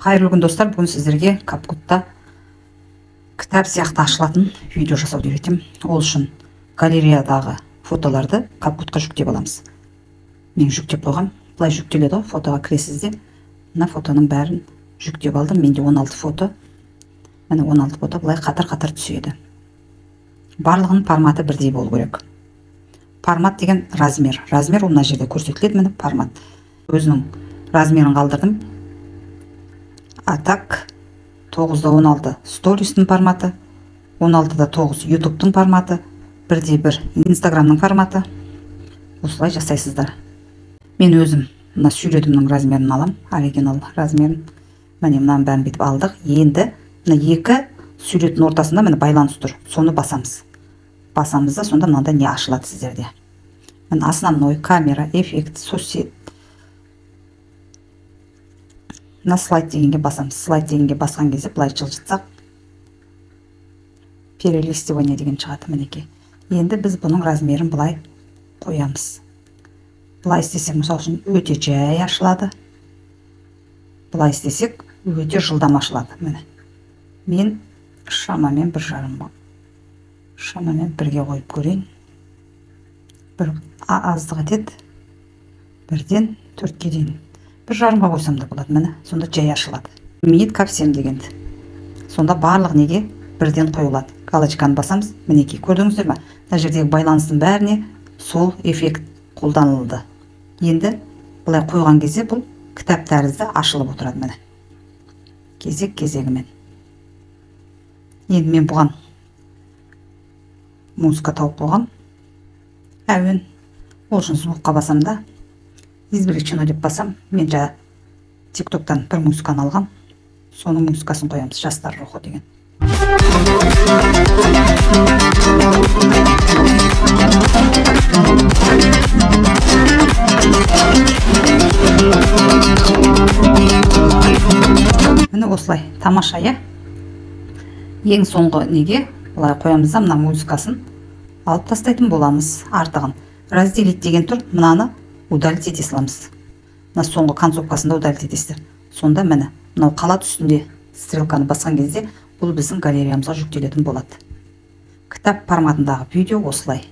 Қайырлы күн достар, бүгін сіздерге CapCut'та кітап сияқты ашылатын видео жасауды үйретемін. Ол үшін галереядағы фотоларды CapCut'қа жүктеп аламыз. Мен жүктеп қойғам, былай жүктеледі ғой, фотоға кіресіз де. Мына фотоның бәрін жүктеп алдым. Менде 16 фото. Міне 16 фото былай қатар-қатар түседі. Барлығының форматы бірдей болу керек. Формат деген размер. Размер ол мына жерде көрсетіледі, міне формат. Өзінің размерін қалдырдым. А так 9-16 стористің форматы, 16-9 ютубтың форматы, 1-1 инстаграмның форматы. Осылай жасайсыздар. Мен өзім мына суретімнің размерін алам, оригинал размерін. Міне мынаның бәрін бітіп алдық. Енді мына екі суреттің ортасында міне байланыс тұр. Соны басамыз. Басамыз да сонда мынада не ашылады сіздерде. Міне основной, камера, эффект, сосед. На слайд дегенге басамыз. Слайд дегенге басқан кезде былай жылжытсақ перелистивание деген шығады мінекей. Енді біз бұның размерін былай қоямыз. Былай істесек, мысалы үшін өте жай ашылады. Былай істесек, өте жылдам ашылады. Міне. Мен шамамен 1,5 шамамен 1-ге қойып көрейін. Бір аздық етеді. 1-ден 4-ге дейін. 1,5-ға қойсам да болады, міне, сонда жай ашылады. Мейт капсем дегенді. Сонда барлық неге 1-ден қойылады. Галочканы басамыз, мінекей, көрдіңіздер ме? Мына жердегі байланыстың бәріне сол эффект қолданылды. Енді бұлай қойған кезде бұл кітап тәрізді ашылып отырады, міне. Кезек-кезегімен. Енді мен бұған музыка тауып қойғам. Әуен. Ол үшін звукқа басам да. Извлечено деп басам. Мен жа тиктоктан бір музыканы алғам. Соның музыкасын қоямыз. Жастар рухы деген. Міне осылай. Тамаша, я? Ең соңғы неге бұлай қоямыз да, мына музыкасын алып тастайтын боламыз. Артығын. Разделить деген тұр. Мынаны удалить ете саламыз. Мына соңғы концовкасында удалить етесіздер. Сонда міне, мынау қалат үстінде стрелканы басқан кезде бұл біздің галереямызға жүктелетін болады. Кітап форматындағы видео осылай.